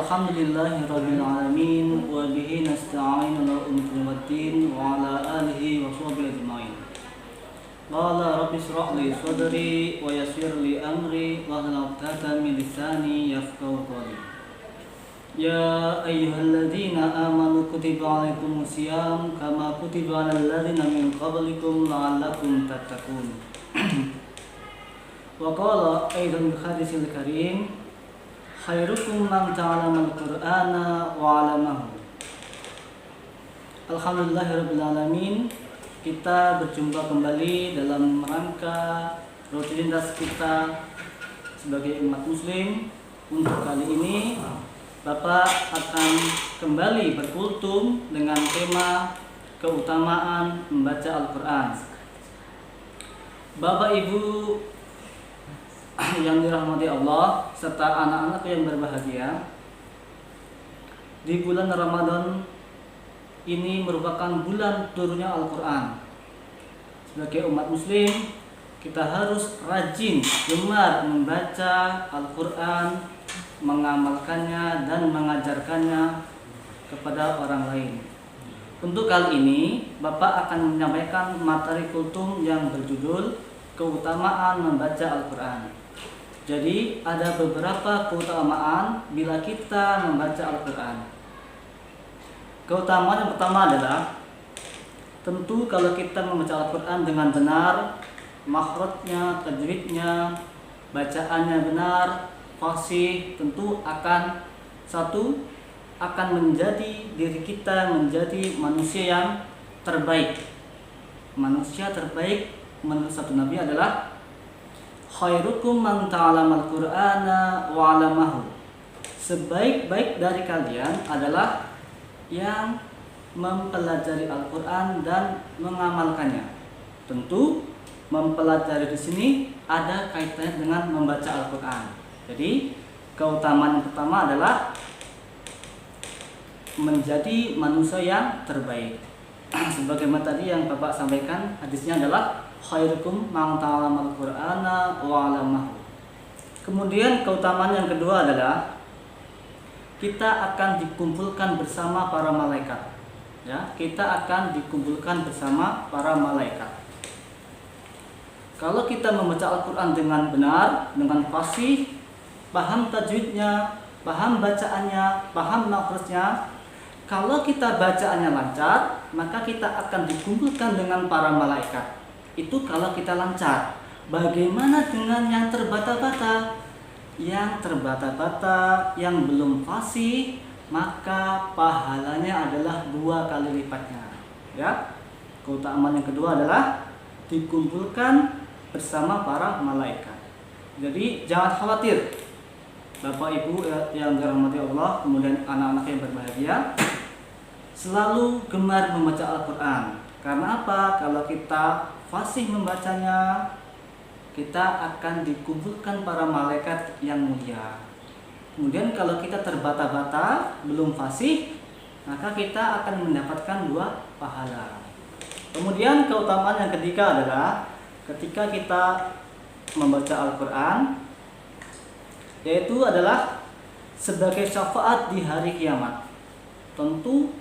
Alhamdulillahi rabbil alamin wa bihi nasta'inu ala umuri waddin wa ala alihi wa sahbihi ajma'in. Qala rabbi shrah li sadri wa yassir li amri wa hlul 'uqdatam min lisani yafqahu qawli. Ya ayyuhalladzina amanu kutiba 'alaikumus shiyam kama kutiba 'alal ladzina min qablikum la'allakum tattaqun. Wa qala aidan bil hadisil karim khairukum man ta'allama al-Qur'ana wa 'allamahu. Alhamdulillahirabbil alamin. Kita berjumpa kembali dalam rangka rutinitas kita sebagai umat muslim. Untuk kali ini Bapak akan kembali berkultum dengan tema keutamaan membaca Al-Qur'an. Bapak Ibu yang dirahmati Allah serta anak-anak yang berbahagia, di bulan Ramadan ini merupakan bulan turunnya Al-Quran. Sebagai umat muslim, kita harus rajin, gemar membaca Al-Quran, mengamalkannya dan mengajarkannya kepada orang lain. Untuk kali ini, Bapak akan menyampaikan materi kultum yang berjudul keutamaan membaca Al-Quran. Jadi ada beberapa keutamaan bila kita membaca Al-Quran. Keutamaan yang pertama adalah tentu kalau kita membaca Al-Quran dengan benar, makhrajnya, tajwidnya, bacaannya benar, fasih, tentu akan menjadi diri kita menjadi manusia yang terbaik. Manusia terbaik menurut satu Nabi adalah khairukum man ta'allama al-Qur'ana wa 'allamahu. Sebaik-baik dari kalian adalah yang mempelajari Al-Qur'an dan mengamalkannya. Tentu mempelajari di sini ada kaitannya dengan membaca Al-Qur'an. Jadi keutamaan yang pertama adalah menjadi manusia yang terbaik. Sebagaimana tadi yang Bapak sampaikan, hadisnya adalah khairukum man ta'allama al-Qur'ana wa 'allamahu. Kemudian keutamaan yang kedua adalah kita akan dikumpulkan bersama para malaikat. Ya, kita akan dikumpulkan bersama para malaikat. Kalau kita membaca Al-Qur'an dengan benar, dengan fasih, paham tajwidnya, paham bacaannya, paham makhrajnya, kalau kita bacaannya lancar, maka kita akan dikumpulkan dengan para malaikat. Itu kalau kita lancar. Bagaimana dengan yang terbata-bata? Yang terbata-bata, yang belum fasih, maka pahalanya adalah 2 kali lipatnya. Ya. Keutamaan yang kedua adalah dikumpulkan bersama para malaikat. Jadi jangan khawatir, Bapak Ibu yang dirahmati Allah, kemudian anak-anak yang berbahagia, selalu gemar membaca Al-Quran. Karena apa? Kalau kita fasih membacanya, kita akan dikumpulkan para malaikat yang mulia. Kemudian kalau kita terbata-bata, belum fasih, maka kita akan mendapatkan 2 pahala. Kemudian keutamaan yang ketiga adalah ketika kita membaca Al-Quran, yaitu adalah sebagai syafaat di hari kiamat. Tentu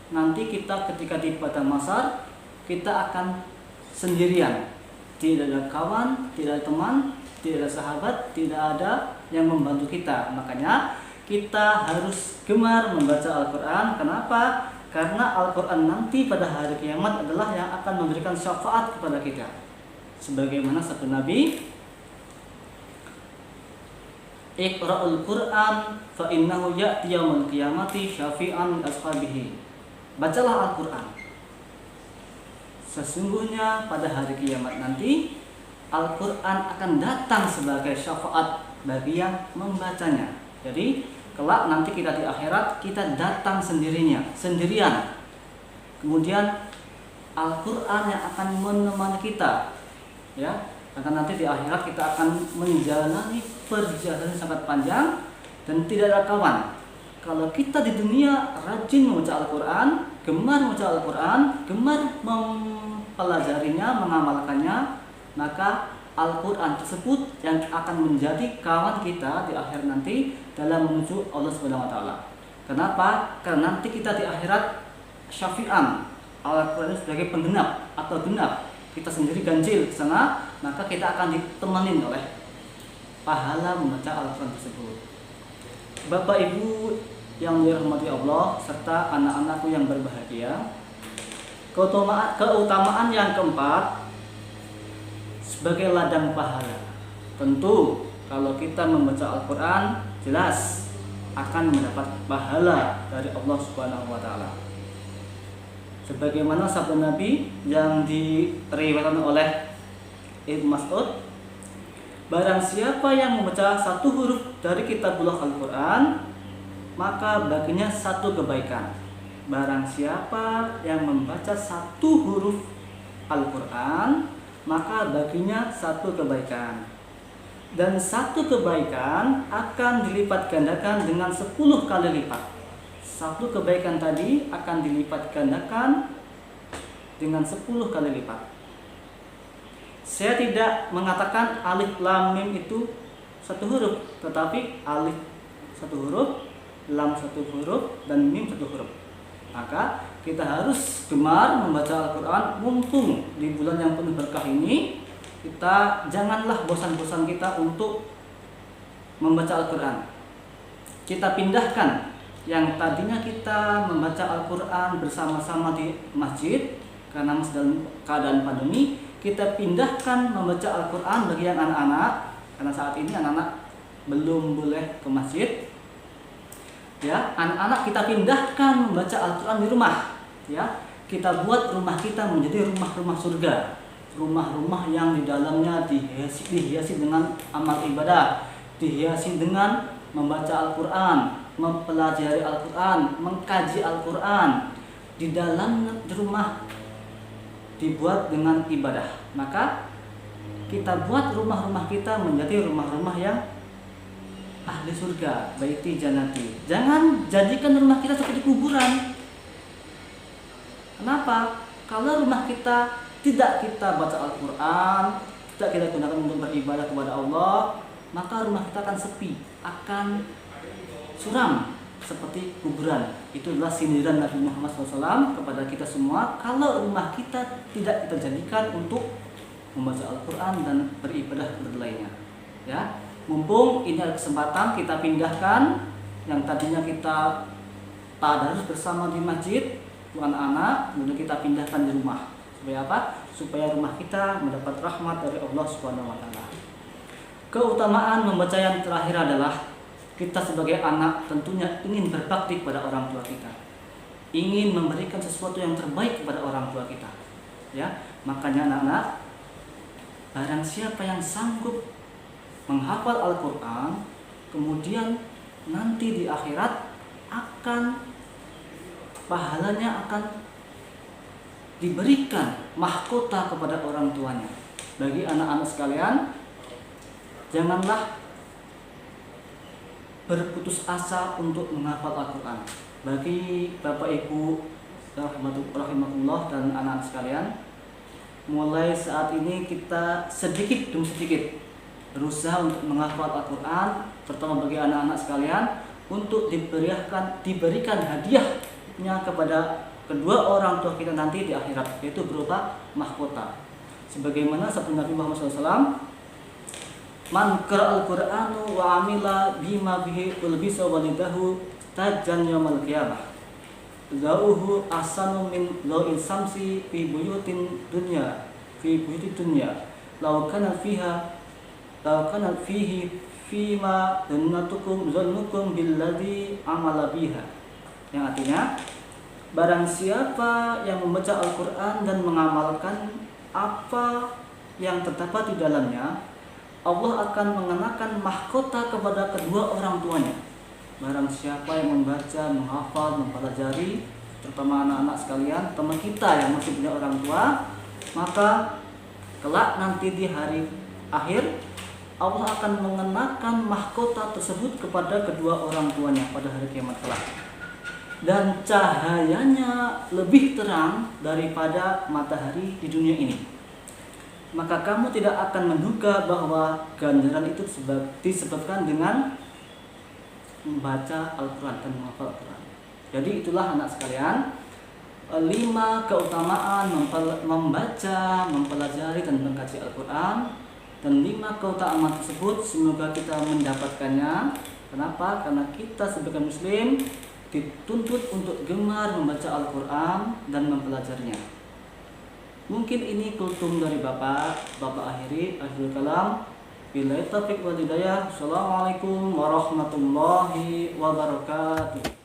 nanti kita ketika di padang mahsyar, kita akan sendirian, tidak ada kawan, tidak ada teman, tidak ada sahabat, tidak ada yang membantu kita. Makanya kita harus gemar membaca Al-Quran. Kenapa? Karena Al-Quran nanti pada hari kiamat adalah yang akan memberikan syafaat kepada kita. Sebagaimana satu Nabi, Iqra'ul Qur'an fa innahu ya'ti yaumil qiyamati syafi'an ashabihi. Bacalah Al-Quran. Sesungguhnya pada hari kiamat nanti Al-Quran akan datang sebagai syafaat bagi yang membacanya. Jadi kelak nanti kita di akhirat, kita datang sendirian. Kemudian Al-Quran yang akan menemani kita. Ya, karena nanti di akhirat kita akan menjalani perjalanan sangat panjang dan tidak ada kawan. Kalau kita di dunia rajin membaca Al-Quran, gemar membaca Al-Quran, gemar mempelajarinya, mengamalkannya, maka Al-Quran tersebut yang akan menjadi kawan kita di akhir nanti dalam menuju Allah Subhanahu wa taala. Kenapa? Karena nanti kita di akhirat syafi'an, Al-Quran sebagai penggenap atau genap. Kita sendiri ganjil di sana, maka kita akan ditemani oleh pahala membaca Al-Quran tersebut. Bapak Ibu yang dirahmati Allah serta anak-anakku yang berbahagia, keutamaan yang keempat sebagai ladang pahala. Tentu kalau kita membaca Al-Quran jelas akan mendapat pahala dari Allah Subhanahu wa taala. Sebagaimana sabda Nabi yang diriwayatkan oleh Ibnu Mas'ud, barang siapa yang membaca satu huruf dari kitabullah Al-Quran, maka baginya satu kebaikan. Barang siapa yang membaca satu huruf Al-Quran, maka baginya satu kebaikan. Dan satu kebaikan akan dilipat gandakan dengan 10 kali lipat. Satu kebaikan tadi akan dilipat gandakan dengan 10 kali lipat. Saya tidak mengatakan alif lam mim itu satu huruf, tetapi alif satu huruf, lam satu huruf, dan mim satu huruf. Maka kita harus gemar membaca Al-Quran. Mumpung di bulan yang penuh berkah ini, kita janganlah bosan-bosan kita untuk membaca Al-Quran. Kita pindahkan yang tadinya kita membaca Al-Quran bersama-sama di masjid, karena masih dalam keadaan pandemi, kita pindahkan membaca Al-Quran bagi yang anak-anak, karena saat ini anak-anak belum boleh ke masjid. Ya, anak-anak kita pindahkan membaca Al-Quran di rumah. Ya, kita buat rumah kita menjadi rumah-rumah surga, rumah-rumah yang di dalamnya dihiasi dengan amal ibadah, dihiasi dengan membaca Al-Quran, mempelajari Al-Quran, mengkaji Al-Quran. Di dalam rumah dibuat dengan ibadah. Maka kita buat rumah-rumah kita menjadi rumah-rumah yang ahli surga, baiti jannati. Jangan jadikan rumah kita seperti kuburan. Kenapa? Kalau rumah kita tidak kita baca Al-Quran, tidak kita gunakan untuk beribadah kepada Allah, maka rumah kita akan sepi, akan suram seperti kuburan. Itu adalah sindiran Nabi Muhammad SAW kepada kita semua. Kalau rumah kita tidak kita jadikan untuk membaca Al-Quran dan beribadah kepada lainnya, ya. Mumpung ini ada kesempatan, kita pindahkan yang tadinya kita tadarus bersama di masjid, anak-anak, kemudian kita pindahkan di rumah. Supaya apa? Supaya rumah kita mendapat rahmat dari Allah Subhanahu wa taala. Keutamaan membaca yang terakhir adalah kita sebagai anak tentunya ingin berbakti kepada orang tua kita. Ingin memberikan sesuatu yang terbaik kepada orang tua kita. Ya, makanya anak-anak, barang siapa yang sanggup menghafal Al-Quran, kemudian nanti di akhirat akan pahalanya akan diberikan mahkota kepada orang tuanya. Bagi anak-anak sekalian, janganlah berputus asa untuk menghafal Al-Quran. Bagi Bapak Ibu rahimahullah dan anak-anak sekalian, mulai saat ini kita sedikit demi sedikit berusaha untuk menghafal Al-Quran, terutama bagi anak-anak sekalian, untuk diberikan hadiahnya kepada kedua orang tua kita nanti di akhirat, yaitu berupa mahkota. Sebagaimana sabda Nabi Muhammad SAW, man qara'al Qur'anu wa amila bima bihi ulbisa walidahu tajan yaumal qiyamah. Zauhu asanu min lawil samsi fi buyutin dunya law kana fihi fima dannatukum zannukum billadhi amala biha. Yang artinya, barang siapa yang membaca Al-Quran dan mengamalkan apa yang terdapat di dalamnya, Allah akan mengenakan mahkota kepada kedua orang tuanya. Barang siapa yang membaca, menghafal, mempelajari, terutama anak-anak sekalian, teman kita yang masih punya orang tua, maka kelak nanti di hari akhir Allah akan mengenakan mahkota tersebut kepada kedua orang tuanya pada hari kiamat kelak. Dan cahayanya lebih terang daripada matahari di dunia ini. maka kamu tidak akan menduga bahwa ganjaran itu disebabkan dengan membaca Al-Quran dan menghafal Al-Quran. Jadi itulah anak sekalian, 5 keutamaan membaca, mempelajari dan mengkaji Al-Quran, dan 5 keutamaan tersebut semoga kita mendapatkannya. Kenapa? Karena kita sebagai muslim dituntut untuk gemar membaca Al-Quran dan mempelajarinya. Mungkin ini kultum dari Bapak akhirul kalam. Billahi taufiq wal hidayah. Assalamualaikum warahmatullahi wabarakatuh.